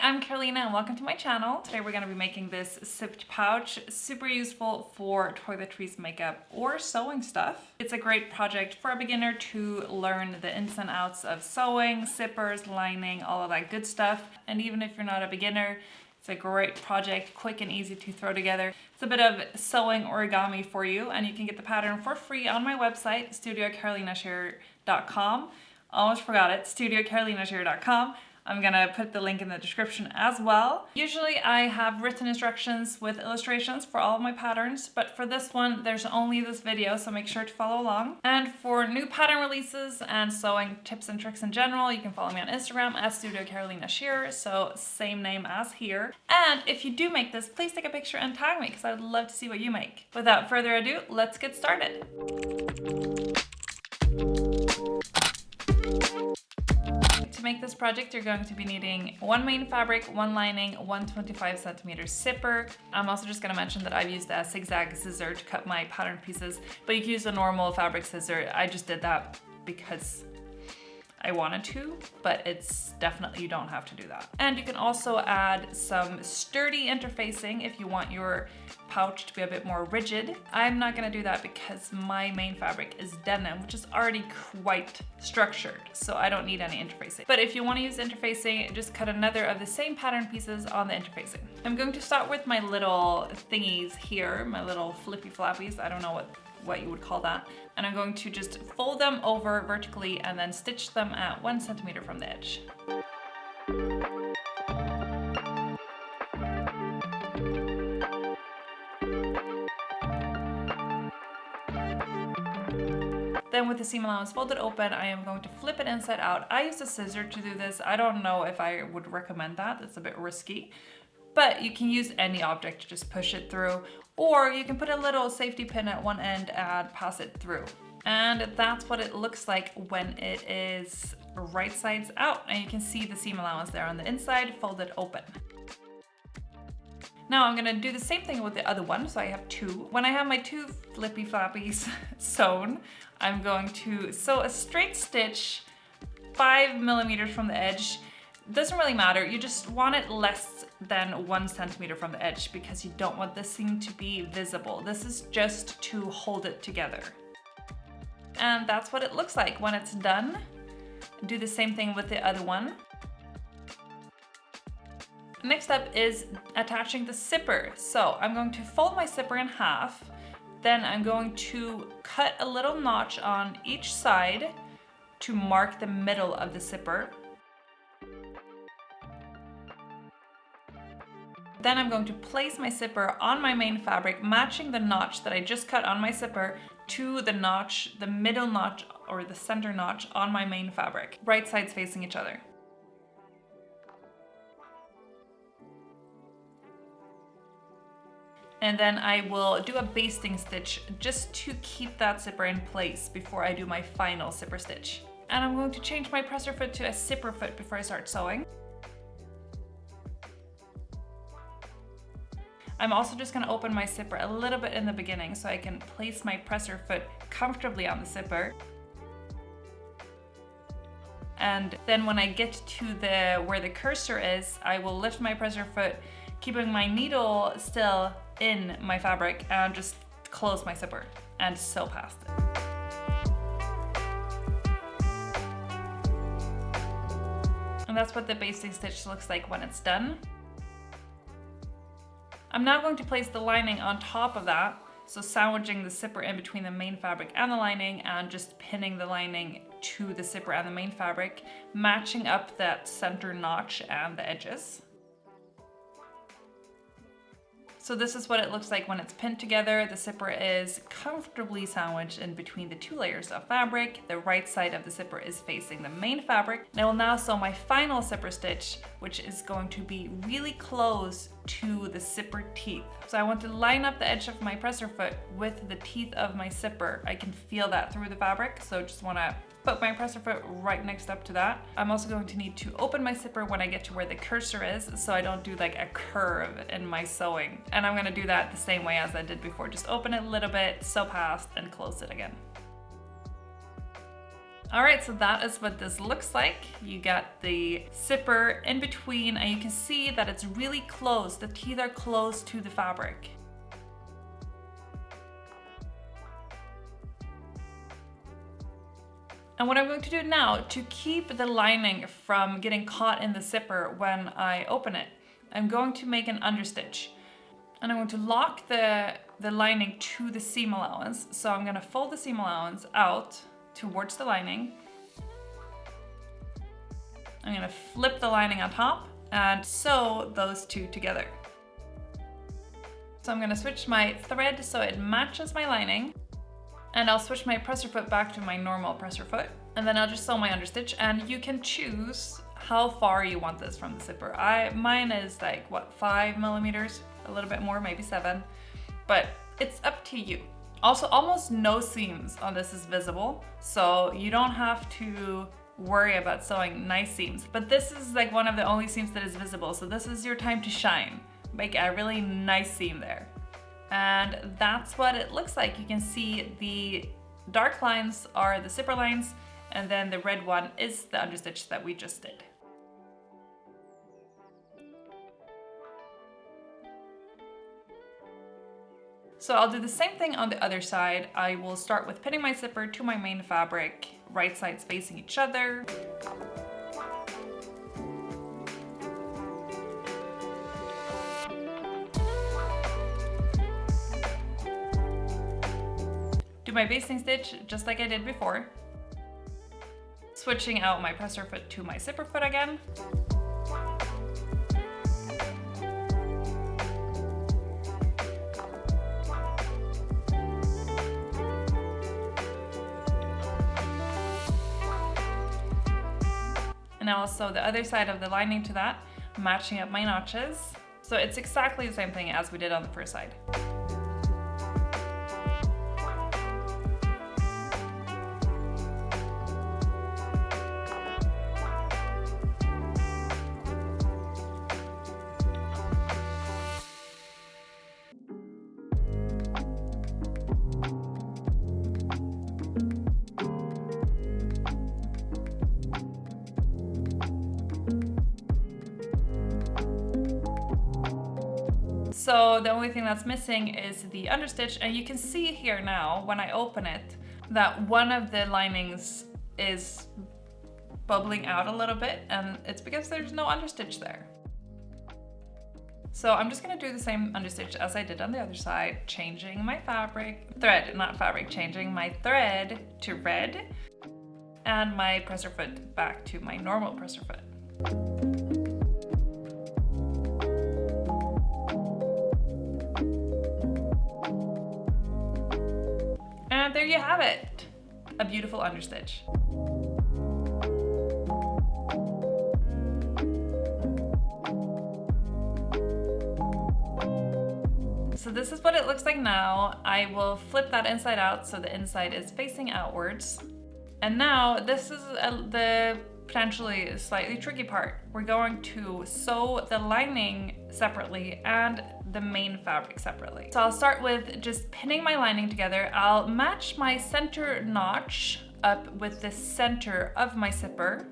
I'm Carolina and welcome to my channel. Today we're going to be making this zipped pouch, super useful for toiletries, makeup, or sewing stuff. It's a great project for a beginner to learn the ins and outs of sewing, zippers, lining, all of that good stuff. And even if you're not a beginner, it's a great project, quick and easy to throw together. It's a bit of sewing origami for you, and you can get the pattern for free on my website, studiocarolinashare.com. Almost forgot it, studiocarolinashare.com. I'm gonna put the link in the description as well. Usually I have written instructions with illustrations for all of my patterns, but for this one, there's only this video, so make sure to follow along. And for new pattern releases and sewing tips and tricks in general, you can follow me on Instagram at studiocarolinashare, so same name as here. And if you do make this, please take a picture and tag me, because I would love to see what you make. Without further ado, let's get started. To make this project, you're going to be needing one main fabric, one lining, 125 centimeter zipper. I'm also just going to mention that I've used a zigzag scissor to cut my pattern pieces, but you can use a normal fabric scissor. I just did that because I wanted to, but it's definitely, you don't have to do that. And you can also add some sturdy interfacing if you want your pouch to be a bit more rigid. I'm not gonna do that because my main fabric is denim, which is already quite structured, so I don't need any interfacing. But if you want to use interfacing, just cut another of the same pattern pieces on the interfacing. I'm going to start with my little thingies here, my little flippy flappies. I don't know what you would call that. And I'm going to just fold them over vertically and then stitch them at 1 centimeter from the edge. Then with the seam allowance folded open, I am going to flip it inside out. I use a scissor to do this. I don't know if I would recommend that. It's a bit risky. But you can use any object to just push it through, or you can put a little safety pin at one end and pass it through. And that's what it looks like when it is right sides out. And you can see the seam allowance there on the inside, folded open. Now I'm gonna do the same thing with the other one, so I have two. When I have my two flippy flappies sewn, I'm going to sew a straight stitch 5 millimeters from the edge. Doesn't really matter, you just want it less than 1 centimeter from the edge because you don't want the seam to be visible. This is just to hold it together. And that's what it looks like when it's done. Do the same thing with the other one. Next up is attaching the zipper. So I'm going to fold my zipper in half, then I'm going to cut a little notch on each side to mark the middle of the zipper. Then I'm going to place my zipper on my main fabric, matching the notch that I just cut on my zipper to the notch, the middle notch or the center notch on my main fabric, right sides facing each other. And then I will do a basting stitch just to keep that zipper in place before I do my final zipper stitch. And I'm going to change my presser foot to a zipper foot before I start sewing. I'm also just gonna open my zipper a little bit in the beginning so I can place my presser foot comfortably on the zipper. And then when I get to where the cursor is, I will lift my presser foot, keeping my needle still in my fabric, and just close my zipper and sew past it. And that's what the basting stitch looks like when it's done. I'm now going to place the lining on top of that, so sandwiching the zipper in between the main fabric and the lining and just pinning the lining to the zipper and the main fabric, matching up that center notch and the edges. So this is what it looks like when it's pinned together. The zipper is comfortably sandwiched in between the two layers of fabric. The right side of the zipper is facing the main fabric. And I will now sew my final zipper stitch, which is going to be really close to the zipper teeth. So I want to line up the edge of my presser foot with the teeth of my zipper. I can feel that through the fabric, so just wanna put my presser foot right next up to that. I'm also going to need to open my zipper when I get to where the cursor is, so I don't do like a curve in my sewing. And I'm gonna do that the same way as I did before. Just open it a little bit, sew past, and close it again. All right, so that is what this looks like. You got the zipper in between and you can see that it's really close. The teeth are close to the fabric. And what I'm going to do now to keep the lining from getting caught in the zipper when I open it, I'm going to make an understitch. And I'm going to lock the lining to the seam allowance. So I'm going to fold the seam allowance out towards the lining. I'm going to flip the lining on top and sew those two together. So I'm going to switch my thread so it matches my lining. And I'll switch my presser foot back to my normal presser foot. And then I'll just sew my understitch, and you can choose how far you want this from the zipper. Mine is like, what, 5 millimeters? A little bit more, maybe 7, but it's up to you. Also, almost no seams on this is visible, so you don't have to worry about sewing nice seams. But this is like one of the only seams that is visible, so this is your time to shine. Make a really nice seam there. And that's what it looks like. You can see the dark lines are the zipper lines, and then the red one is the understitch that we just did. So I'll do the same thing on the other side. I will start with pinning my zipper to my main fabric, right sides facing each other. Do my basting stitch just like I did before. Switching out my presser foot to my zipper foot again. And now I'll sew the other side of the lining to that, matching up my notches. So it's exactly the same thing as we did on the first side. So the only thing that's missing is the understitch, and you can see here now when I open it that one of the linings is bubbling out a little bit, and it's because there's no understitch there. So I'm just gonna do the same understitch as I did on the other side, changing my changing my thread to red and my presser foot back to my normal presser foot. And there you have it, a beautiful understitch. So this is what it looks like now. I will flip that inside out so the inside is facing outwards. And now this is the potentially slightly tricky part. We're going to sew the lining separately and the main fabric separately. So I'll start with just pinning my lining together. I'll match my center notch up with the center of my zipper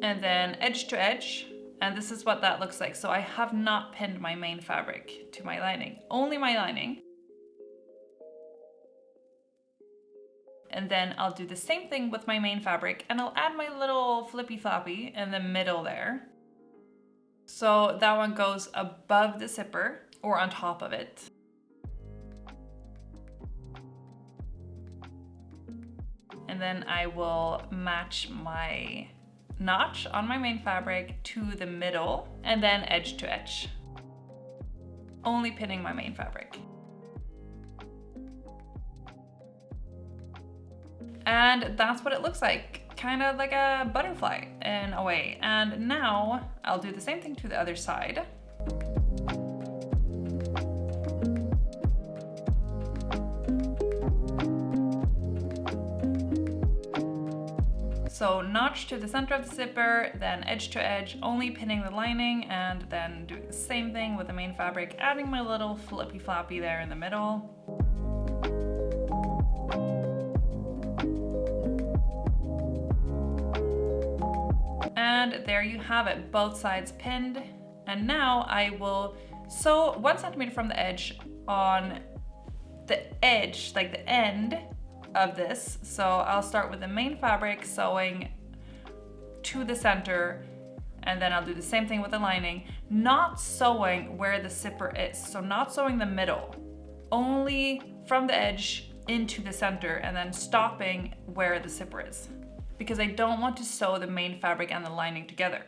and then edge to edge. And this is what that looks like. So I have not pinned my main fabric to my lining, only my lining. And then I'll do the same thing with my main fabric, and I'll add my little flippy floppy in the middle there. So that one goes above the zipper or on top of it. And then I will match my notch on my main fabric to the middle and then edge to edge, only pinning my main fabric. And that's what it looks like, kind of like a butterfly in a way. And now I'll do the same thing to the other side. So notch to the center of the zipper, then edge to edge, only pinning the lining, and then doing the same thing with the main fabric, adding my little flippy floppy there in the middle. And there you have it, both sides pinned. And now I will sew 1 centimeter from the edge on the edge, like the end of this. So I'll start with the main fabric, sewing to the center, and then I'll do the same thing with the lining, not sewing where the zipper is. So not sewing the middle, only from the edge into the center, and then stopping where the zipper is, because I don't want to sew the main fabric and the lining together.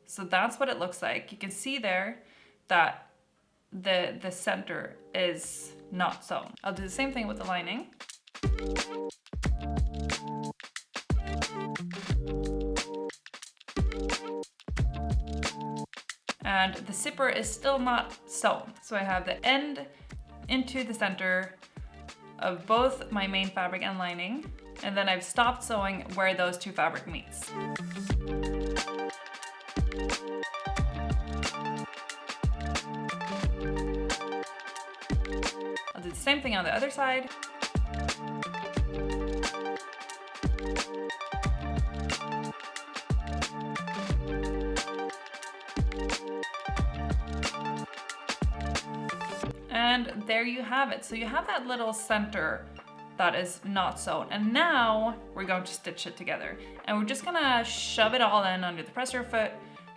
So that's what it looks like. You can see there that the center is not sewn. I'll do the same thing with the lining. And the zipper is still not sewn. So I have the end into the center of both my main fabric and lining, and then I've stopped sewing where those two fabric meets. I'll do the same thing on the other side. And there you have it. So you have that little center that is not sewn. And now we're going to stitch it together. And we're just gonna shove it all in under the presser foot,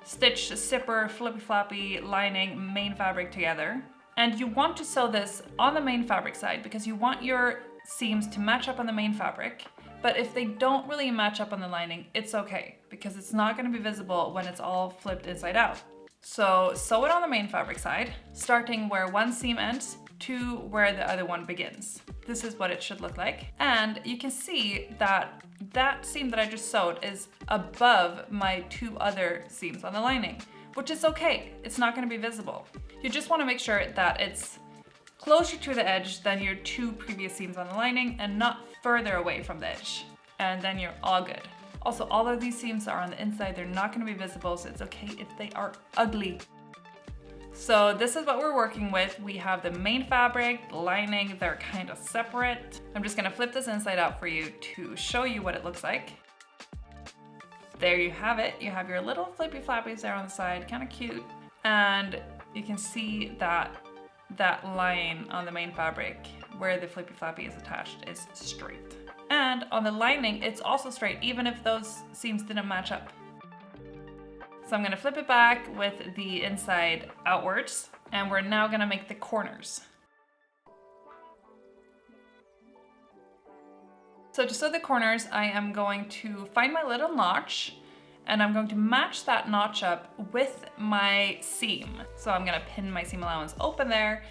stitch the zipper, flippy floppy, lining, main fabric together. And you want to sew this on the main fabric side because you want your seams to match up on the main fabric. But if they don't really match up on the lining, it's okay, because it's not gonna be visible when it's all flipped inside out. So sew it on the main fabric side, starting where one seam ends to where the other one begins. This is what it should look like. And you can see that that seam that I just sewed is above my two other seams on the lining, which is okay. It's not gonna be visible. You just wanna make sure that it's closer to the edge than your two previous seams on the lining and not further away from the edge. And then you're all good. Also, all of these seams are on the inside. They're not gonna be visible, so it's okay if they are ugly. So this is what we're working with. We have the main fabric, the lining, they're kind of separate. I'm just gonna flip this inside out for you to show you what it looks like. There you have it. You have your little flippy flappies there on the side, kind of cute. And you can see that line on the main fabric where the flippy flappy is attached is straight. And on the lining, it's also straight, even if those seams didn't match up. So I'm gonna flip it back with the inside outwards, and we're now gonna make the corners. So to sew the corners, I am going to find my little notch, and I'm going to match that notch up with my seam. So I'm gonna pin my seam allowance open there,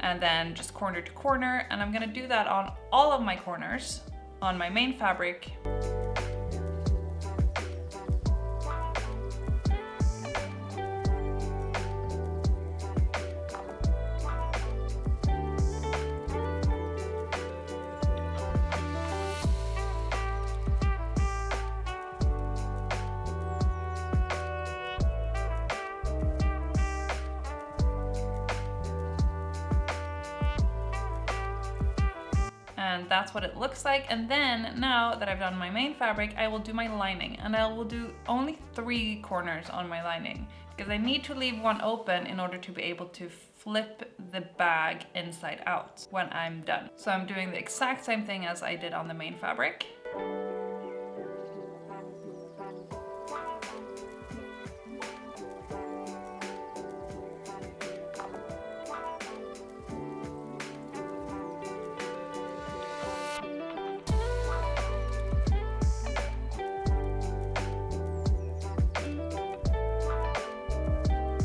and then just corner to corner, and I'm gonna do that on all of my corners on my main fabric. And that's what it looks like. And then now that I've done my main fabric, I will do my lining, and I will do only 3 corners on my lining because I need to leave one open in order to be able to flip the bag inside out when I'm done. So I'm doing the exact same thing as I did on the main fabric.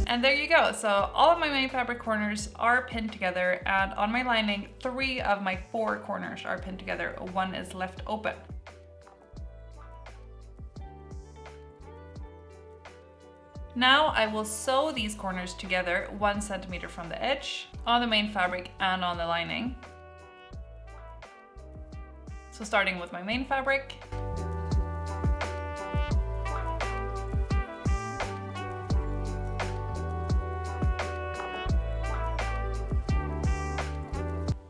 And there you go. So all of my main fabric corners are pinned together, and on my lining, 3 of my 4 corners are pinned together. 1 is left open. Now I will sew these corners together 1 centimeter from the edge on the main fabric and on the lining. So starting with my main fabric.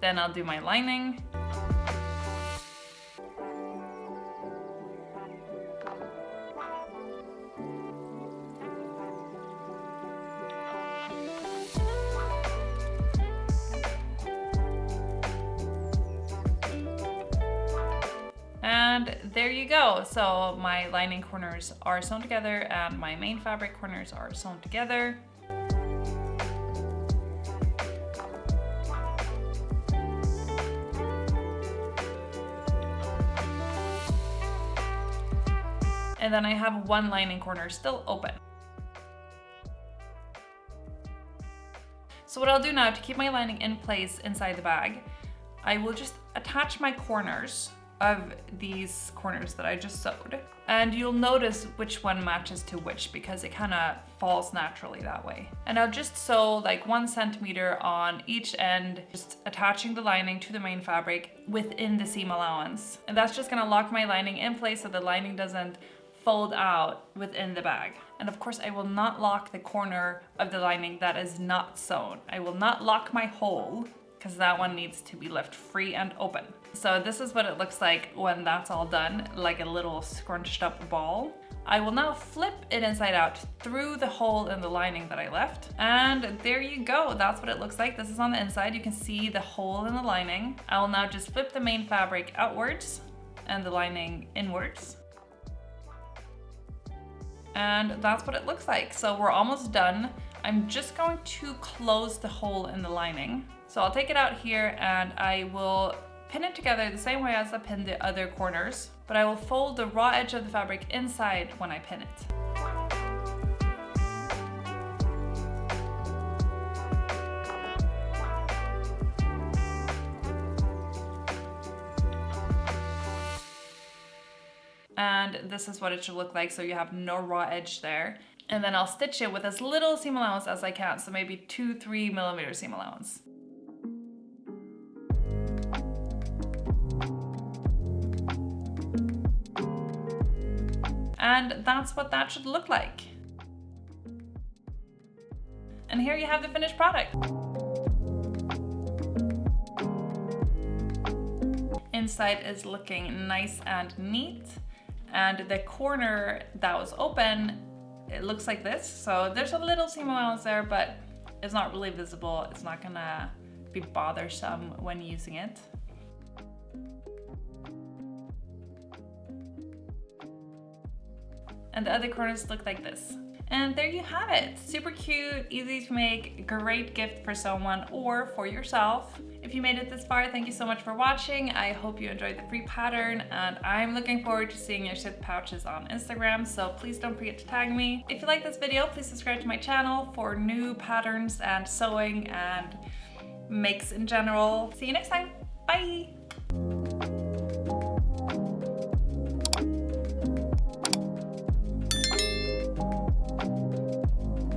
Then I'll do my lining. And there you go. So my lining corners are sewn together and my main fabric corners are sewn together. And then I have one lining corner still open. So what I'll do now to keep my lining in place inside the bag, I will just attach my corners of these corners that I just sewed. And you'll notice which one matches to which because it kind of falls naturally that way. And I'll just sew like 1 centimeter on each end, just attaching the lining to the main fabric within the seam allowance. And that's just gonna lock my lining in place so the lining doesn't fold out within the bag. And of course I will not lock the corner of the lining that is not sewn. I will not lock my hole because that one needs to be left free and open. So this is what it looks like when that's all done, like a little scrunched up ball. I will now flip it inside out through the hole in the lining that I left. And there you go, that's what it looks like. This is on the inside, you can see the hole in the lining. I will now just flip the main fabric outwards and the lining inwards. And that's what it looks like. So we're almost done. I'm just going to close the hole in the lining. So I'll take it out here and I will pin it together the same way as I pinned the other corners, but I will fold the raw edge of the fabric inside when I pin it. And this is what it should look like, so you have no raw edge there. And then I'll stitch it with as little seam allowance as I can, so maybe 2-3 millimeter seam allowance. And that's what that should look like. And here you have the finished product. Inside is looking nice and neat. And the corner that was open, it looks like this. So there's a little seam allowance there, but it's not really visible. It's not gonna be bothersome when using it. And the other corners look like this. And there you have it. Super cute, easy to make, great gift for someone or for yourself. If you made it this far, thank you so much for watching. I hope you enjoyed the free pattern and I'm looking forward to seeing your stitch pouches on Instagram, so please don't forget to tag me. If you like this video, please subscribe to my channel for new patterns and sewing and makes in general. See you next time. Bye.